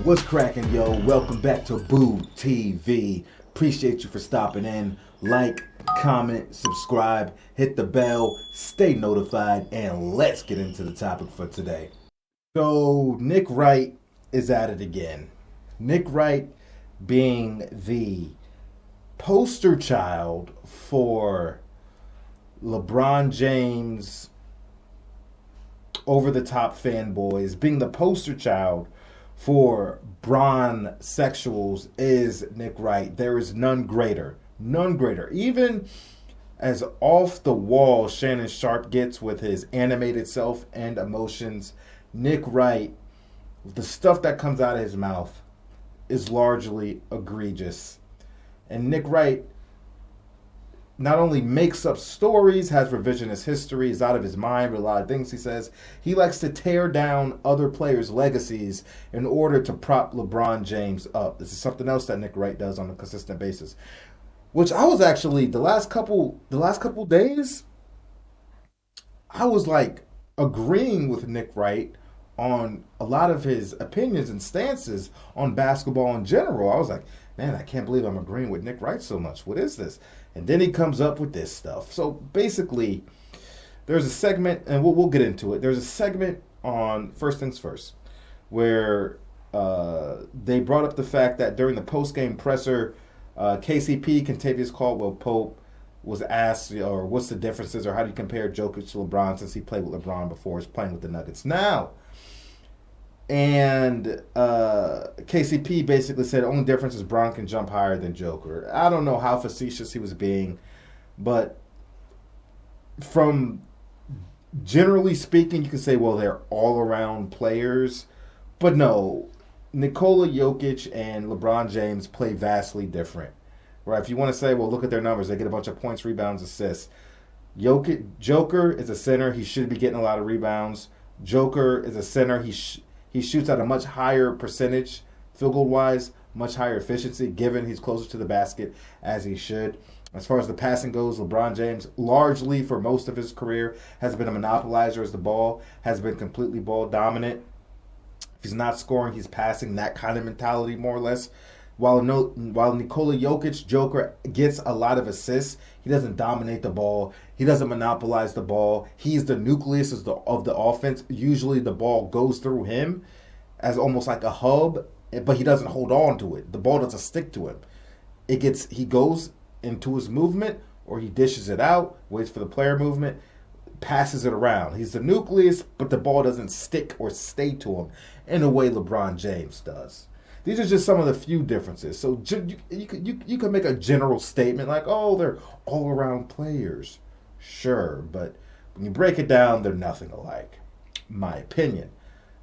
What's cracking, yo? Welcome back to Boo TV. Appreciate you for stopping in. Like, comment, subscribe, hit the bell, stay notified, and let's get into the topic for today. So, Nick Wright is at it again. Nick Wright being the poster child for LeBron James over-the-top fanboys, being the poster child for bronsexuals is Nick Wright. There is none greater. None greater. Even as off the wall Shannon Sharpe gets with his animated self and emotions, Nick Wright, the stuff that comes out of his mouth is largely egregious. And Nick Wright not only makes up stories, has revisionist history, is out of his mind with a lot of things he says. He likes to tear down other players' legacies in order to prop LeBron James up. This is something else that Nick Wright does on a consistent basis. Which I was actually, the last couple days, I was like agreeing with Nick Wright on a lot of his opinions and stances on basketball in general. I was like, man, I can't believe I'm agreeing with Nick Wright so much. What is this? And then he comes up with this stuff. So basically, there's a segment, and we'll get into it. There's a segment on First Things First where they brought up the fact that during the post-game presser, KCP, Kentavious Caldwell-Pope, was asked, or what's the differences, or how do you compare Jokic to LeBron since he played with LeBron before he's playing with the Nuggets now? And KCP basically said the only difference is Bron can jump higher than Joker. I don't know how facetious he was being, but from generally speaking, you can say, well, they're all-around players. But no, Nikola Jokic and LeBron James play vastly different. Right? If you want to say, well, look at their numbers. They get a bunch of points, rebounds, assists. Joker is a center. He should be getting a lot of rebounds. Joker is a center. He shoots at a much higher percentage, field goal-wise, much higher efficiency, given he's closer to the basket as he should. As far as the passing goes, LeBron James, largely for most of his career, has been a monopolizer as the ball, has been completely ball dominant. If he's not scoring, he's passing, that kind of mentality more or less. While Nikola Jokic, Joker, gets a lot of assists, he doesn't dominate the ball. He doesn't monopolize the ball. He's the nucleus of the offense. Usually the ball goes through him as almost like a hub, but he doesn't hold on to it. The ball doesn't stick to him. He goes into his movement, or he dishes it out, waits for the player movement, passes it around. He's the nucleus, but the ball doesn't stick or stay to him in a way LeBron James does. These are just some of the few differences. So you could make a general statement like, oh, they're all-around players. Sure, but when you break it down, they're nothing alike, my opinion.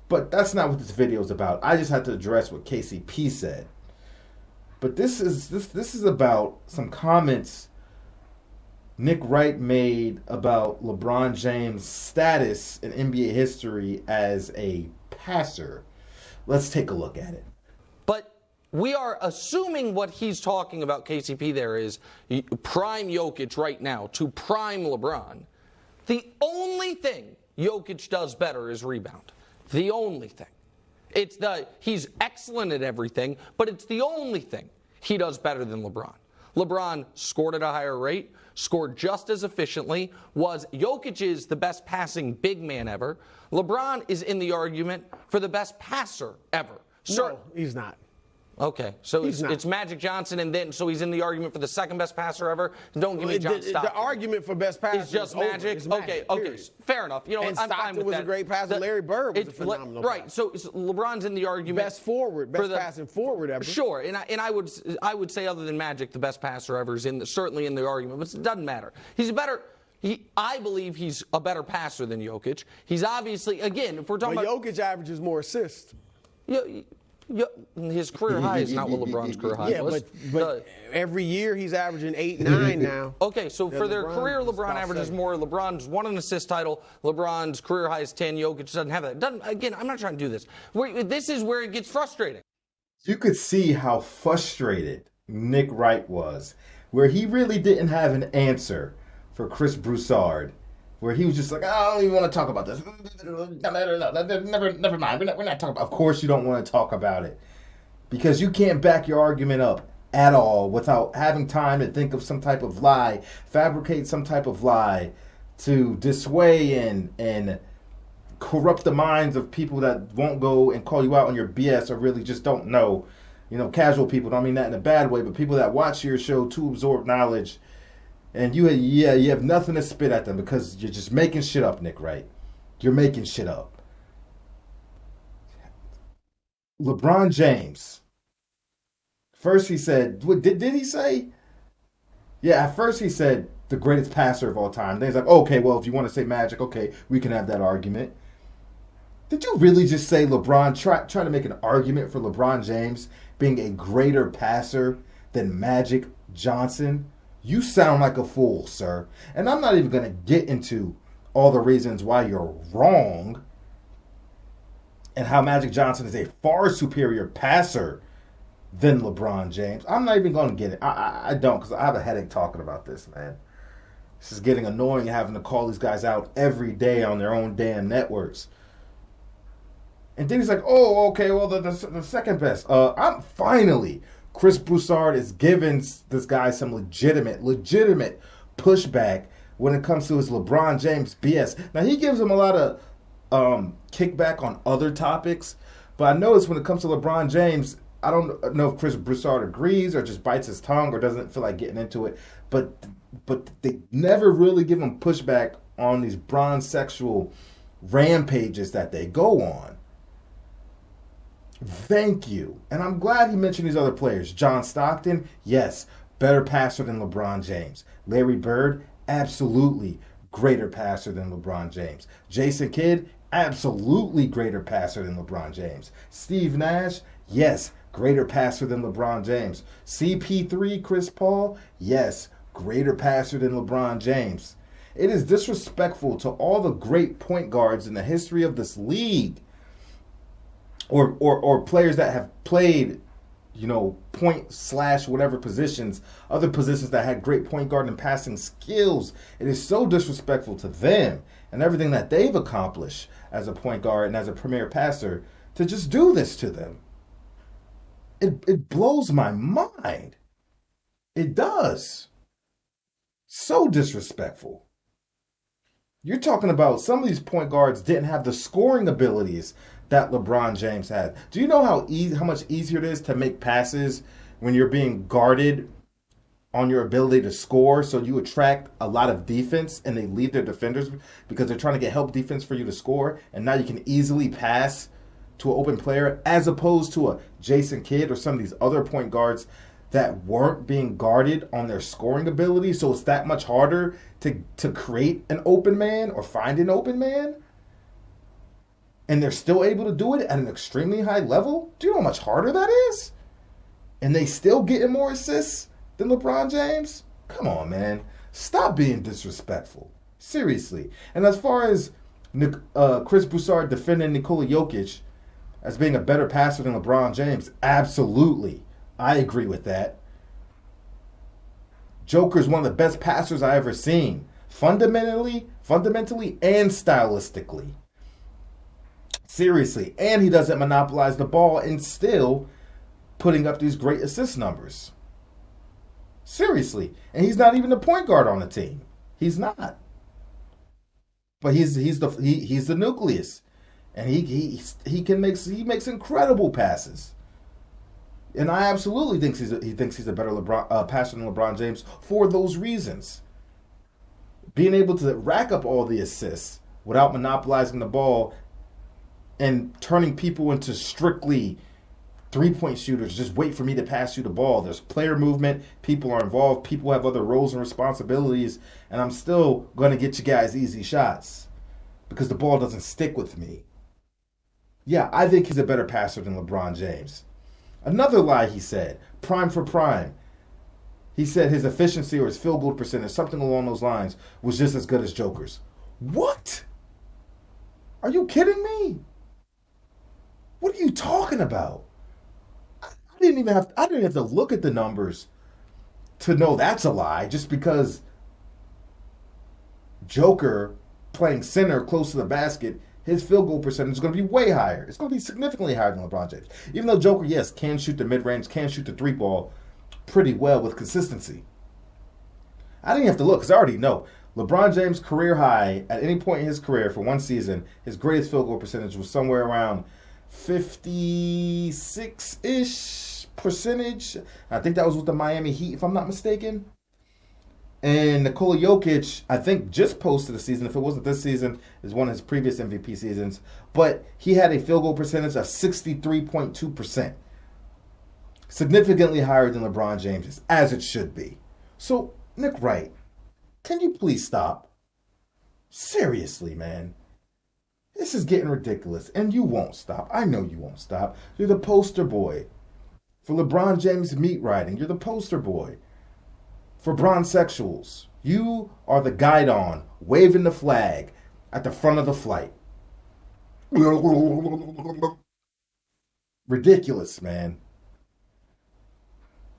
But that's not what this video is about. I just had to address what KCP said. But this is about some comments Nick Wright made about LeBron James' status in NBA history as a passer. Let's take a look at it. But we are assuming what he's talking about, KCP, there is prime Jokic right now to prime LeBron. The only thing Jokic does better is rebound. The only thing. He's excellent at everything, but it's the only thing he does better than LeBron. LeBron scored at a higher rate, scored just as efficiently, Jokic is the best passing big man ever. LeBron is in the argument for the best passer ever. No, he's not. Okay, so it's Magic Johnson, and then so he's in the argument for the second best passer ever. Don't give me John Stockton. The argument for best passer is just Magic. Okay, fair enough. You know, and I'm Stockton fine with was that. A great passer. Larry Bird was a phenomenal passer. Right. So LeBron's in the argument. Best forward, best passing forward ever. Sure, and I would say other than Magic, the best passer ever is certainly in the argument, but it doesn't matter. He's a better. I believe he's a better passer than Jokic. He's obviously, again, if we're talking about Jokic averages more assists. His career high is not what LeBron's career high was. But every year he's averaging 8, 9 now. Okay, so for their career, LeBron averages more. LeBron's won an assist title. LeBron's career high is 10. Jokic doesn't have that. Again, I'm not trying to do this. This is where it gets frustrating. You could see how frustrated Nick Wright was, where he really didn't have an answer for Chris Broussard, where he was just like, I don't even want to talk about this. Never mind. We're not talking about it. Of course you don't want to talk about it. because you can't back your argument up at all without having time to think of some type of lie, fabricate some type of lie to dissuade and corrupt the minds of people that won't go and call you out on your BS or really just don't know. You know, casual people, don't mean that in a bad way, but people that watch your show to absorb knowledge, and you have nothing to spit at them because you're just making shit up, Nick Wright. You're making shit up. LeBron James. First he said, what did he say? Yeah, at first he said the greatest passer of all time. Then he's like, okay, well, if you want to say Magic, okay, we can have that argument. Did you really just say LeBron, try to make an argument for LeBron James being a greater passer than Magic Johnson? You sound like a fool, sir. And I'm not even going to get into all the reasons why you're wrong and how Magic Johnson is a far superior passer than LeBron James. I'm not even going to get it. I don't, because I have a headache talking about this, man. This is getting annoying having to call these guys out every day on their own damn networks. And then he's like, oh, okay, well, the second best. I'm finally, Chris Broussard is giving this guy some legitimate pushback when it comes to his LeBron James BS. Now, he gives him a lot of kickback on other topics, but I notice when it comes to LeBron James, I don't know if Chris Broussard agrees or just bites his tongue or doesn't feel like getting into it, but they never really give him pushback on these bronsexual rampages that they go on. Thank you. And I'm glad he mentioned these other players. John Stockton, yes, better passer than LeBron James. Larry Bird, absolutely greater passer than LeBron James. Jason Kidd, absolutely greater passer than LeBron James. Steve Nash, yes, greater passer than LeBron James. CP3, Chris Paul, yes, greater passer than LeBron James. It is disrespectful to all the great point guards in the history of this league, or players that have played, you know, point / whatever positions, other positions that had great point guard and passing skills. It is so disrespectful to them and everything that they've accomplished as a point guard and as a premier passer to just do this to them. It blows my mind. It does. So disrespectful. You're talking about some of these point guards didn't have the scoring abilities that LeBron James had. Do you know how much easier it is to make passes when you're being guarded on your ability to score? So you attract a lot of defense and they leave their defenders because they're trying to get help defense for you to score. And now you can easily pass to an open player as opposed to a Jason Kidd or some of these other point guards that weren't being guarded on their scoring ability. So it's that much harder to create an open man or find an open man. And they're still able to do it at an extremely high level. Do you know how much harder that is? And they still getting more assists than LeBron James? Come on, man. Stop being disrespectful. Seriously. And as far as Chris Broussard defending Nikola Jokic as being a better passer than LeBron James, absolutely. I agree with that. Joker's one of the best passers I ever seen. Fundamentally and stylistically. Seriously. And he doesn't monopolize the ball and still putting up these great assist numbers. Seriously. And he's not even the point guard on the team. He's not. But he's the nucleus. And he makes incredible passes. And I absolutely think he thinks he's a better passer than LeBron James for those reasons. Being able to rack up all the assists without monopolizing the ball and turning people into strictly three-point shooters. Just wait for me to pass you the ball. There's player movement. People are involved. People have other roles and responsibilities. And I'm still going to get you guys easy shots because the ball doesn't stick with me. Yeah, I think he's a better passer than LeBron James. Another lie he said, prime for prime. He said his efficiency or his field goal percentage, something along those lines, was just as good as Joker's. What? Are you kidding me? What are you talking about? I didn't have to look at the numbers to know that's a lie just because Joker playing center close to the basket his field goal percentage is going to be way higher. It's going to be significantly higher than LeBron James. Even though Joker, yes, can shoot the mid-range, can shoot the three-ball pretty well with consistency. I didn't have to look because I already know. LeBron James' career high at any point in his career for one season, his greatest field goal percentage was somewhere around 56-ish percentage. I think that was with the Miami Heat, if I'm not mistaken. And Nikola Jokic, I think, just posted a season. If it wasn't this season, is one of his previous MVP seasons. But he had a field goal percentage of 63.2%. Significantly higher than LeBron James's, as it should be. So, Nick Wright, can you please stop? Seriously, man. This is getting ridiculous. And you won't stop. I know you won't stop. You're the poster boy for LeBron James meat riding. You're the poster boy for Bronsexuals. You are the guidon waving the flag at the front of the flight. Ridiculous, man.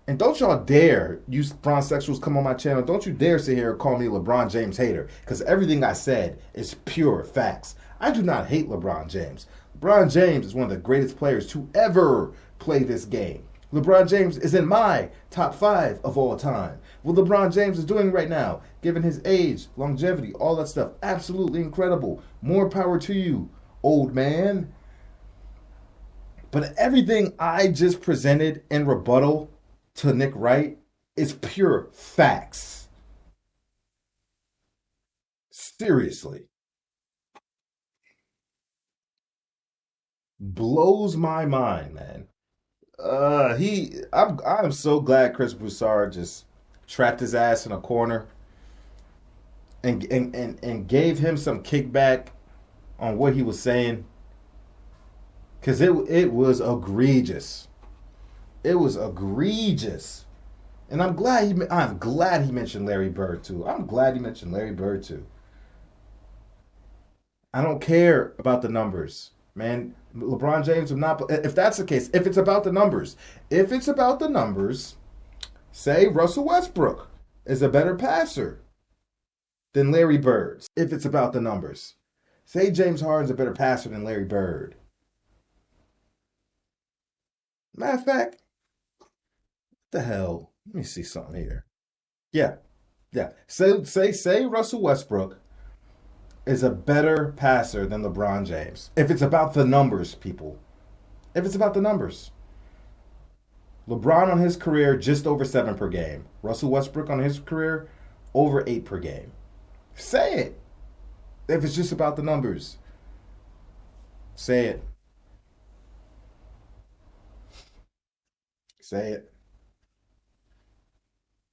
And don't y'all dare, you Bronsexuals come on my channel, don't you dare sit here and call me a LeBron James hater, because everything I said is pure facts. I do not hate LeBron James. LeBron James is one of the greatest players to ever play this game. LeBron James is in my top 5 of all time. What LeBron James is doing right now, given his age, longevity, all that stuff, absolutely incredible. More power to you, old man. But everything I just presented in rebuttal to Nick Wright is pure facts. Seriously. Blows my mind, man. I'm so glad Chris Broussard just trapped his ass in a corner and gave him some kickback on what he was saying, because it was egregious. It was egregious. And I'm glad he mentioned Larry Bird too. I'm glad he mentioned Larry Bird too. I don't care about the numbers, man. LeBron James will not. If that's the case, if it's about the numbers, say Russell Westbrook is a better passer than Larry Bird. If it's about the numbers, say James Harden's a better passer than Larry Bird. Matter of fact, what the hell? Let me see something here. Yeah. Say Russell Westbrook is a better passer than LeBron James. If it's about the numbers, people. If it's about the numbers. LeBron on his career, just over 7 per game. Russell Westbrook on his career, over 8 per game. Say it. If it's just about the numbers. Say it. Say it.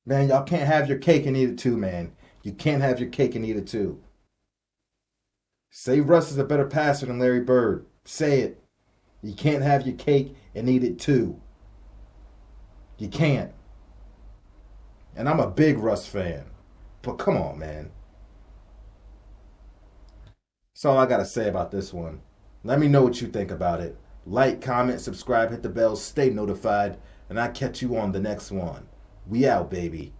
Man, y'all can't have your cake and eat it too, man. You can't have your cake and eat it too. Say Russ is a better passer than Larry Bird. Say it. You can't have your cake and eat it too. You can't. And I'm a big Russ fan. But come on, man. That's all I got to say about this one. Let me know what you think about it. Like, comment, subscribe, hit the bell, stay notified, and I'll catch you on the next one. We out, baby.